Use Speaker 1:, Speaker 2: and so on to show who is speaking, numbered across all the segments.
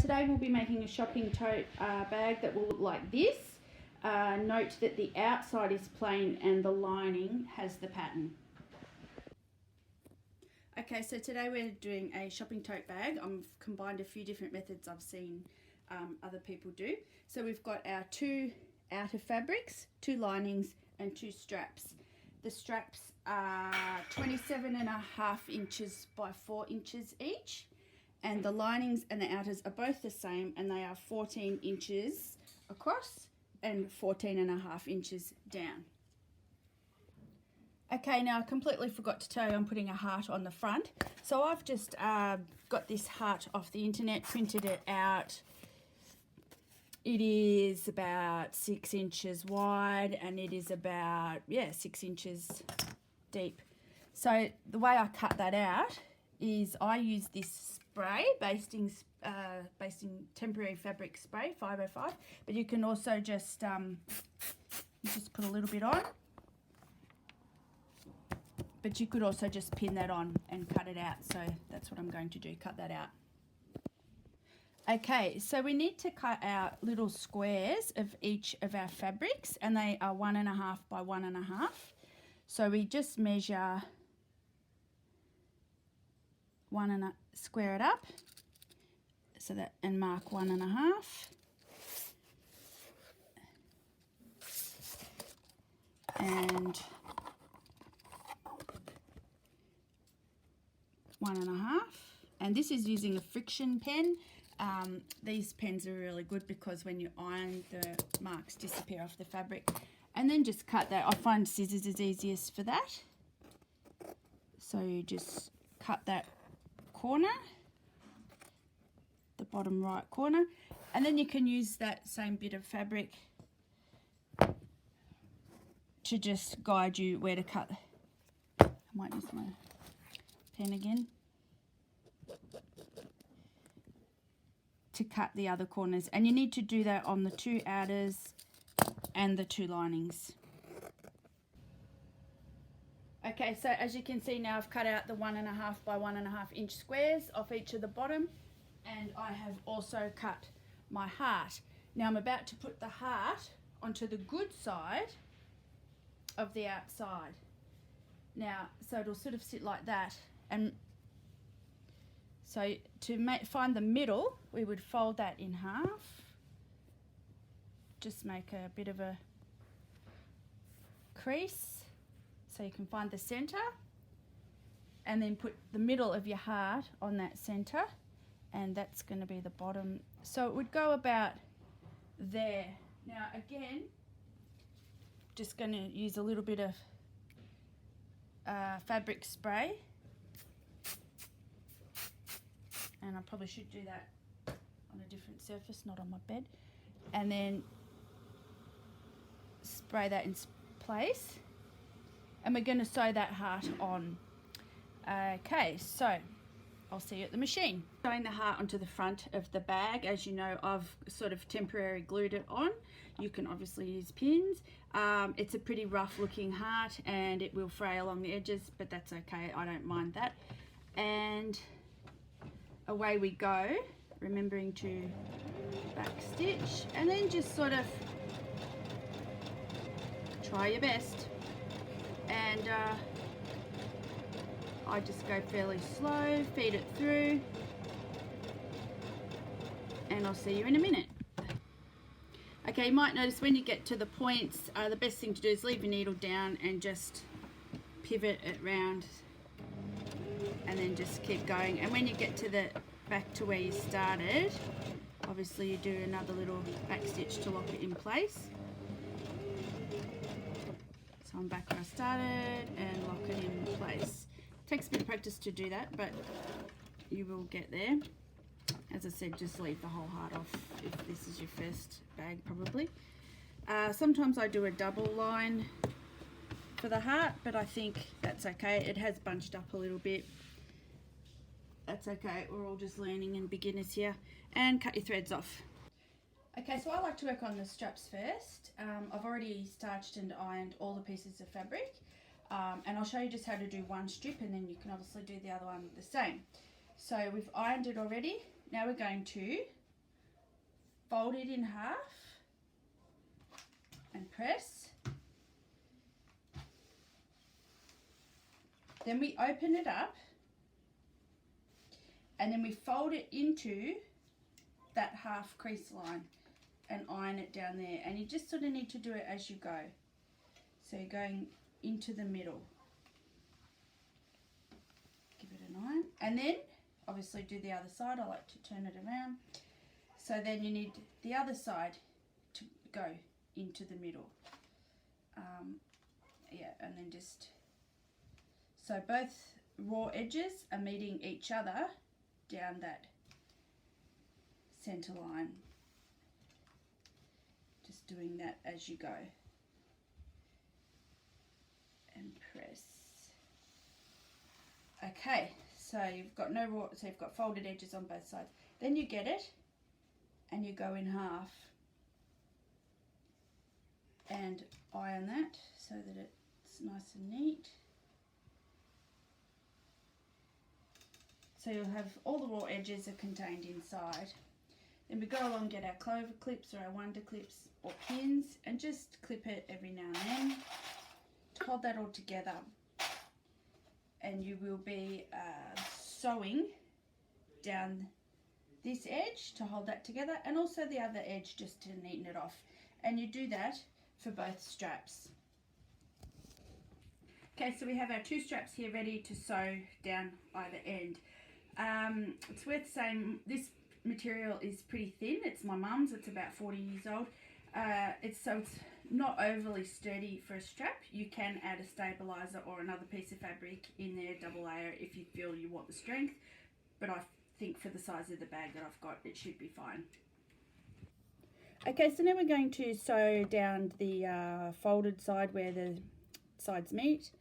Speaker 1: today we'll be making a shopping tote bag that will look like this. Note that the outside is plain and the lining has the pattern. Okay, so today we're doing a shopping tote bag. I've combined a few different methods I've seen other people do. So we've got our 2 outer fabrics, 2 linings and 2 straps. The straps are 27.5 inches by 4 inches each, and the linings and the outers are both the same, and they are 14 inches across and 14.5 inches down. Okay, now I completely forgot to tell you I'm putting a heart on the front. So I've just got this heart off the internet, printed it out. It is about 6 inches wide and it is about, 6 inches deep. So the way I cut that out is I use this spray, basting temporary fabric spray, 505, but you can also just put a little bit on. But you could also just pin that on and cut it out. So that's what I'm going to do, cut that out. Okay, so we need to cut out little squares of each of our fabrics, and they are 1.5 by 1.5. So we just measure square it up, so that, and mark 1.5. And 1.5, and this is using a friction pen. These pens are really good because when you iron, the marks disappear off the fabric. And then just cut that. I find scissors is easiest for that. So you just cut that corner, the bottom right corner, and then you can use that same bit of fabric to just guide you where to cut. I might use my pen again to cut the other corners, and you need to do that on the 2 outers and the 2 linings. Okay, so as you can see now, I've cut out the 1.5 by 1.5 inch squares off each of the bottom, and I have also cut my heart. Now I'm about to put the heart onto the good side of the outside. Now, so it'll sort of sit like that, and so to find the middle, we would fold that in half. Just make a bit of a crease so you can find the center, and then put the middle of your heart on that center, and that's going to be the bottom. So it would go about there. Now again, just going to use a little bit of fabric spray. And I probably should do that on a different surface, not on my bed. And then spray that in place. And we're going to sew that heart on. Okay, so I'll see you at the machine. Sewing the heart onto the front of the bag. As you know, I've sort of temporarily glued it on. You can obviously use pins. It's a pretty rough looking heart and it will fray along the edges, but that's okay, I don't mind that. And away we go, remembering to back stitch, and then just sort of try your best. And I just go fairly slow, feed it through, and I'll see you in a minute. Okay, you might notice when you get to the points, the best thing to do is leave your needle down and just pivot it round, and then just keep going. And when you get to the back to where you started, obviously you do another little back stitch to lock it in place. So I'm back where I started and lock it in place. It takes a bit of practice to do that, but you will get there. As I said, just leave the whole heart off if this is your first bag, probably. Sometimes I do a double line for the heart, but I think that's okay. It has bunched up a little bit. That's okay, we're all just learning and beginners here. And cut your threads off. Okay, so I like to work on the straps first. I've already starched and ironed all the pieces of fabric, and I'll show you just how to do one strip, and then you can obviously do the other one the same. So we've ironed it already. Now we're going to fold it in half and press. Then we open it up and then we fold it into that half crease line and iron it down there, and you just sort of need to do it as you go. So you're going into the middle. Give it an iron, and then obviously do the other side. I like to turn it around. So then you need the other side to go into the middle. Yeah, and then just, so both raw edges are meeting each other down that center line. Just doing that as you go. And press. Okay, so you've got no raw, so you've got folded edges on both sides. Then you get it and you go in half and iron that so that it's nice and neat. So you'll have all the raw edges are contained inside. Then we go along and get our clover clips or our wonder clips or pins and just clip it every now and then to hold that all together. And you will be sewing down this edge to hold that together, and also the other edge just to neaten it off. And you do that for both straps. Okay, so we have our two straps here ready to sew down either end. It's worth saying this material is pretty thin. It's my mum's. It's about 40 years old. It's not overly sturdy for a strap. You can add a stabilizer or another piece of fabric in there, double layer, if you feel you want the strength. But I think for the size of the bag that I've got, it should be fine. Okay, so now we're going to sew down the folded side where the sides meet.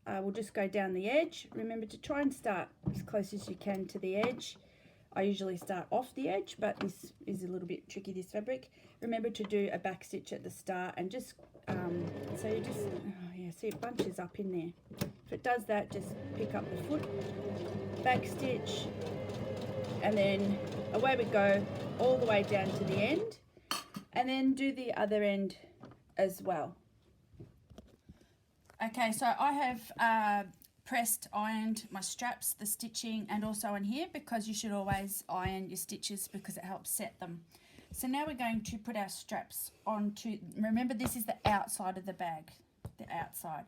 Speaker 1: We'll just go down the edge. Remember to try and start as close as you can to the edge. I usually start off the edge, but this is a little bit tricky, this fabric. Remember to do a back stitch at the start and just, so you just, oh yeah, see it bunches up in there. If it does that, just pick up the foot, back stitch, and then away we go all the way down to the end, and then do the other end as well. Okay, so I have pressed, ironed my straps, the stitching, and also in here, because you should always iron your stitches because it helps set them. So now we're going to put our straps onto, remember this is the outside of the bag, the outside.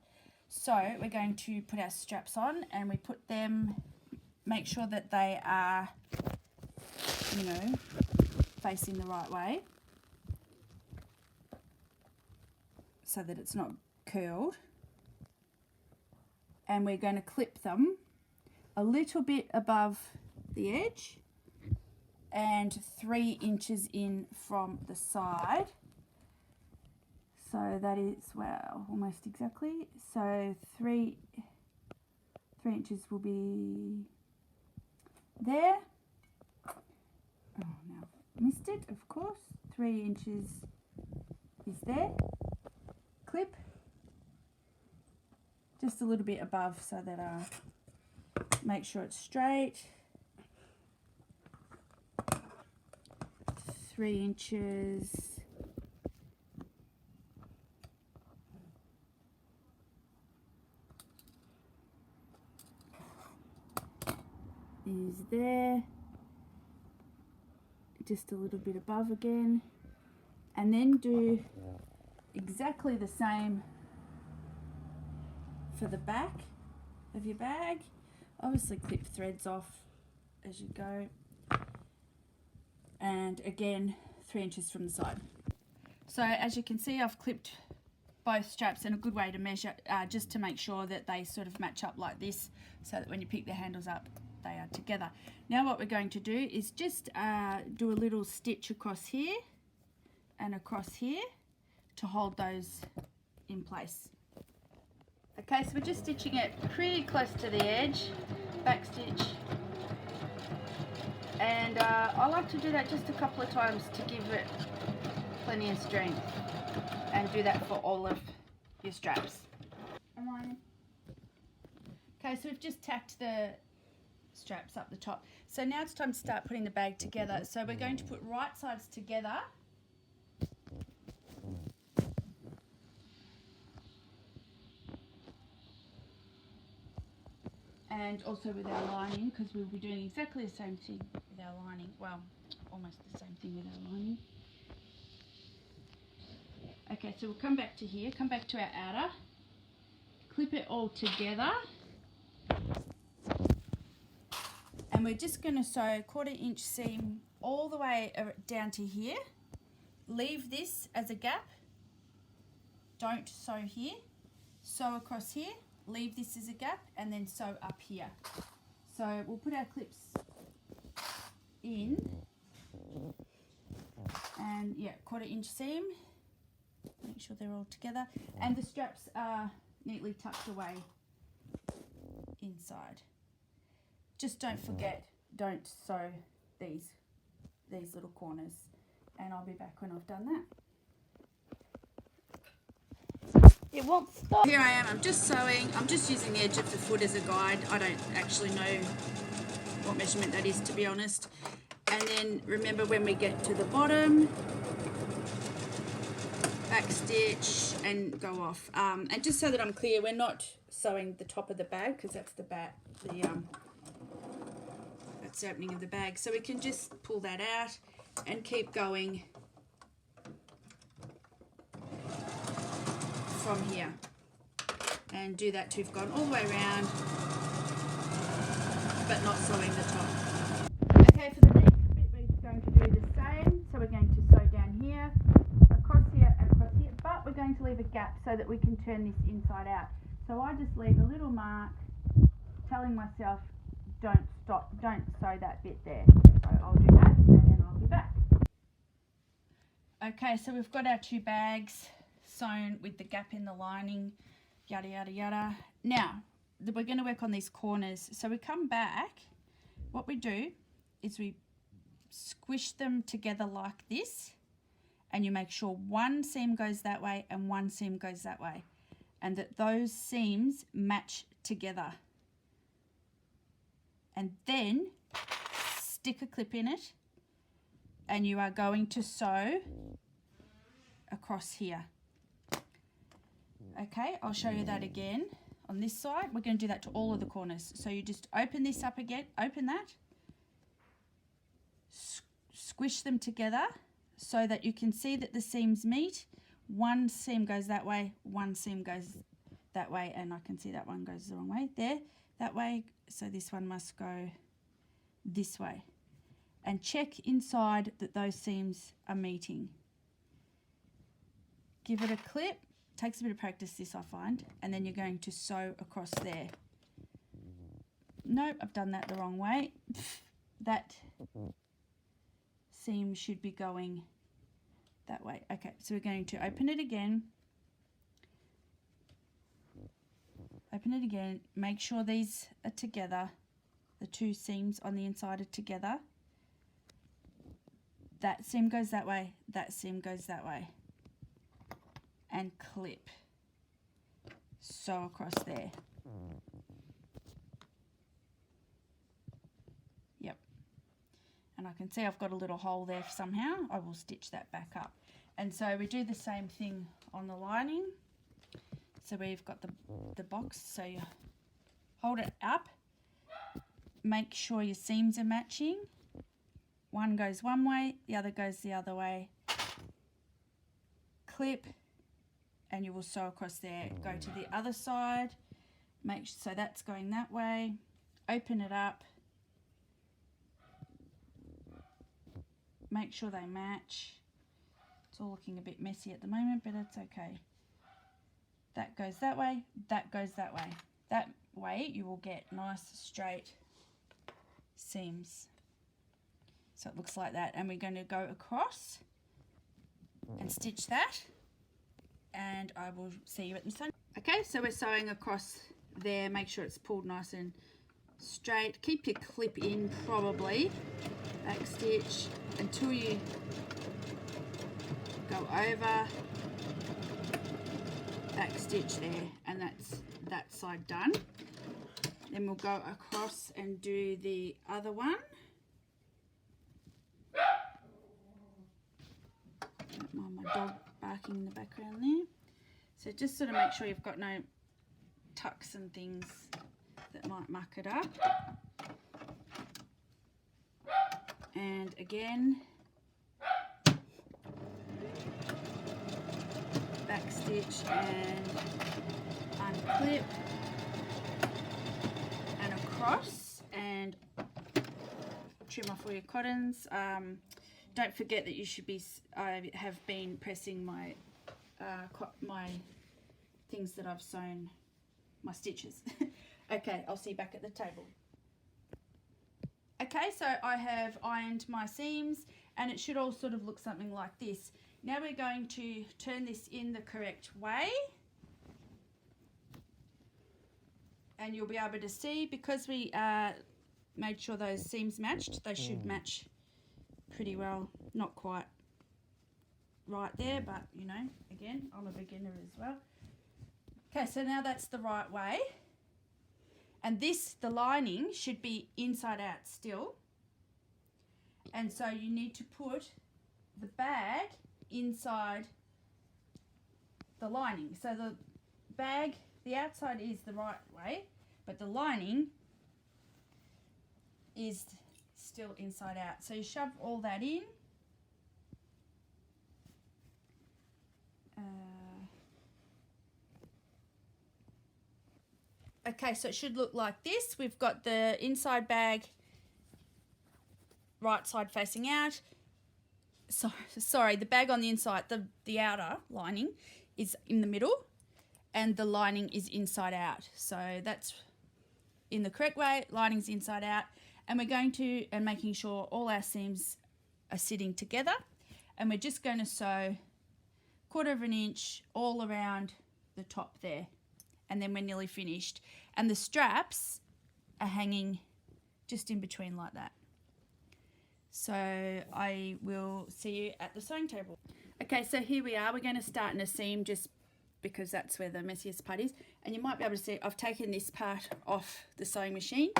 Speaker 1: So we're going to put our straps on and we put them, make sure that they are, you know, facing the right way so that it's not curled. And we're going to clip them a little bit above the edge and 3 inches in from the side. So that is, well, almost exactly. So 3 inches will be there. Oh, now missed it, of course. 3 inches is there. Clip. Just a little bit above so that make sure it's straight. 3 inches. Is there. Just a little bit above again. And then do exactly the same for the back of your bag. Obviously clip threads off as you go, and again 3 inches from the side. So as you can see, I've clipped both straps, and a good way to measure just to make sure that they sort of match up like this, so that when you pick the handles up they are together. Now what we're going to do is just do a little stitch across here and across here to hold those in place. Okay, so we're just stitching it pretty close to the edge, back stitch, and I like to do that just a couple of times to give it plenty of strength, and do that for all of your straps. Okay, so we've just tacked the straps up the top. So now it's time to start putting the bag together. So we're going to put right sides together. And also with our lining, because we'll be doing exactly the same thing with our lining. Well, almost the same thing with our lining. Okay, so we'll come back to here, come back to our outer, clip it all together. And we're just going to sew 1/4 inch seam all the way down to here. Leave this as a gap. Don't sew here. Sew across here. Leave this as a gap and then sew up here. So we'll put our clips in. And yeah, 1/4 inch seam. Make sure they're all together. And the straps are neatly tucked away inside. Just don't forget, don't sew these little corners. And I'll be back when I've done that.
Speaker 2: It won't stop.
Speaker 1: Here I am, I'm just sewing. I'm just using the edge of the foot as a guide. I don't actually know what measurement that is, to be honest. And then remember, when we get to the bottom, back stitch and go off. And just so that I'm clear, we're not sewing the top of the bag, because that's the that's the opening of the bag. So we can just pull that out and keep going from here. And do that till you've gone all the way around, but not sewing the top. Okay, for the next bit we're going to do the same. So we're going to sew down here, across here, but we're going to leave a gap so that we can turn this inside out. So I just leave a little mark telling myself, don't stop, don't sew that bit there. So I'll do that and then I'll be back. Okay, so we've got our 2 bags sewn with the gap in the lining, yada yada yada. Now we're going to work on these corners. So we come back, what we do is we squish them together like this, and you make sure one seam goes that way and one seam goes that way, and that those seams match together. And then stick a clip in it, and you are going to sew across here. Okay, I'll show you that again. On this side, we're going to do that to all of the corners. So you just open this up again, open that, squish them together so that you can see that the seams meet. One seam goes that way, one seam goes that way, and I can see that one goes the wrong way. There, that way, so this one must go this way. And check inside that those seams are meeting. Give it a clip. Takes a bit of practice, this I find, and then you're going to sew across there. Nope, I've done that the wrong way. That seam should be going that way. Okay, so we're going to open it again. Open it again. Make sure these are together. The 2 seams on the inside are together. That seam goes that way. That seam goes that way. And clip, sew across there. Yep. And I can see I've got a little hole there somehow. I will stitch that back up. And so we do the same thing on the lining. So we've got the box, so you hold it up, make sure your seams are matching. One goes one way, the other goes the other way. Clip, and you will sew across there. Go to the other side, so that's going that way. Open it up, make sure they match. It's all looking a bit messy at the moment, but it's okay. That goes that way, that goes that way. That way you will get nice straight seams. So it looks like that, and we're going to go across and stitch that, and I will see you at the sun. Okay, so we're sewing across there. Make sure it's pulled nice and straight. Keep your clip in, probably back stitch until you go over, back stitch there, and that's that side done. Then we'll go across and do the other one. Don't mind my dog barking in the background there. So just sort of make sure you've got no tucks and things that might muck it up. And again, back stitch and unclip and across and trim off all your cottons. Don't forget that you should be, I have been pressing my my things that I've sewn, my stitches. Okay, I'll see you back at the table. Okay, so I have ironed my seams and it should all sort of look something like this. Now we're going to turn this in the correct way. And you'll be able to see, because we made sure those seams matched, they should match pretty well. Not quite right there, but you know, again, I'm a beginner as well. Okay, so now that's the right way. And this, the lining should be inside out still. And so you need to put the bag inside the lining. So the bag, the outside is the right way, but the lining is still inside out. So you shove all that in. Okay, so it should look like this. We've got the inside bag right side facing out. Sorry, the bag on the inside, the outer lining is in the middle and the lining is inside out. So that's in the correct way, lining's inside out. And we're going to, and making sure all our seams are sitting together. And we're just going to sew 1/4 inch all around the top there. And then we're nearly finished. And the straps are hanging just in between like that. So I will see you at the sewing table. Okay, so here we are. We're going to start in a seam just because that's where the messiest part is. And you might be able to see I've taken this part off the sewing machine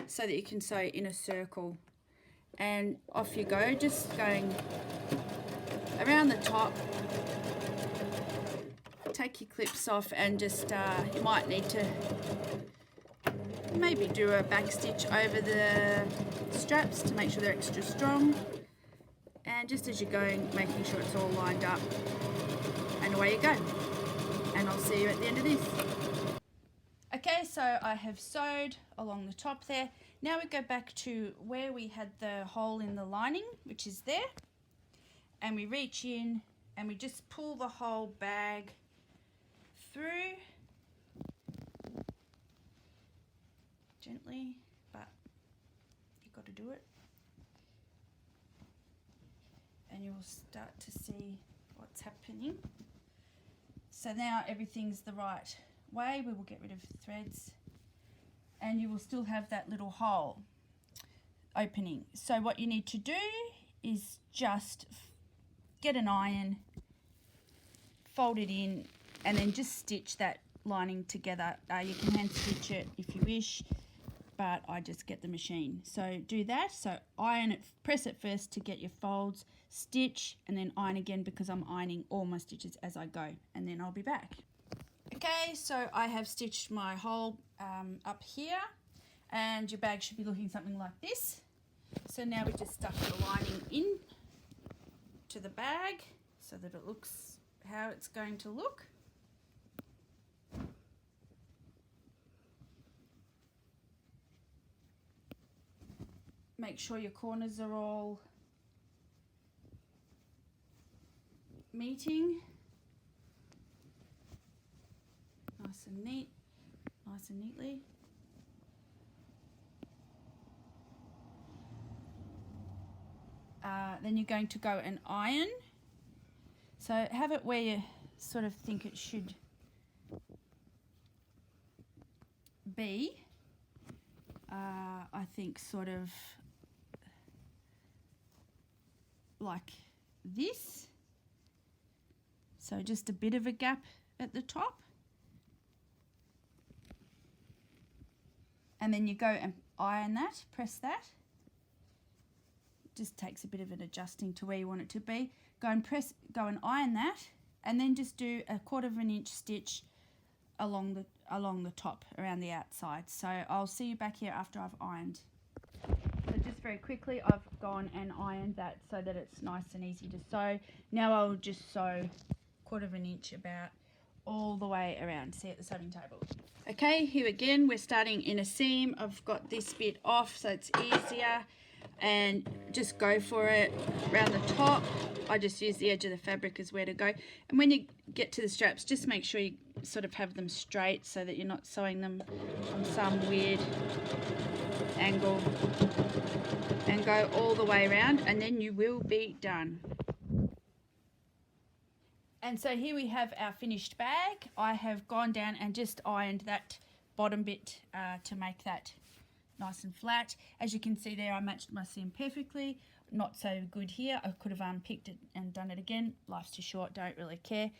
Speaker 1: so that you can sew in a circle. And off you go, just going around the top. Take your clips off and just, you might need to maybe do a back stitch over the straps to make sure they're extra strong. And just as you're going, making sure it's all lined up. And away you go. And I'll see you at the end of this. Okay, so I have sewed along the top there. Now we go back to where we had the hole in the lining, which is there. And we reach in and we just pull the whole bag through gently, but you've got to do it, and you will start to see what's happening. So now everything's the right way. We will get rid of the threads and you will still have that little hole opening. So what you need to do is just get an iron, fold it in, and then just stitch that lining together. You can hand stitch it if you wish, but I just get the machine. So do that. So iron it, press it first to get your folds, stitch, and then iron again because I'm ironing all my stitches as I go, and then I'll be back. Okay, so I have stitched my hole up here, and your bag should be looking something like this. So now we just stuff the lining in to the bag so that it looks how it's going to look. Make sure your corners are all meeting. Nice and neat, nice and neatly. Then you're going to go and iron. So have it where you sort of think it should be. I think sort of like this. So just a bit of a gap at the top. and then you go and iron that, press that. Just takes a bit of an adjusting to where you want it to be. Go and iron that, and then just do a 1/4 inch stitch along the top around the outside. So I'll see you back here after I've ironed. So just very quickly, I've gone and ironed that so that it's nice and easy to sew. Now I'll just sew 1/4 inch about all the way around. See at the sewing table. Okay, here again we're starting in a seam. I've got this bit off so it's easier, and just go for it around the top. I just use the edge of the fabric as where to go. And when you get to the straps, just make sure you sort of have them straight so that you're not sewing them on some weird angle, and go all the way around, and then you will be done. And so here we have our finished bag. I have gone down and just ironed that bottom bit to make that nice and flat. As you can see there, I matched my seam perfectly. Not so good here. I could have unpicked it and done it again. Life's too short, don't really care.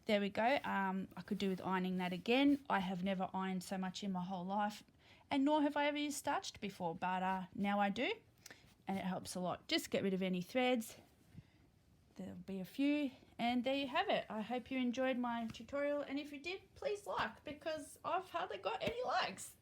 Speaker 1: There we go. I could do with ironing that again. I have never ironed so much in my whole life, and nor have I ever used starched before, but now I do, and it helps a lot. Just get rid of any threads. There'll be a few, and there you have it. I hope you enjoyed my tutorial, and if you did, please like, because I've hardly got any likes.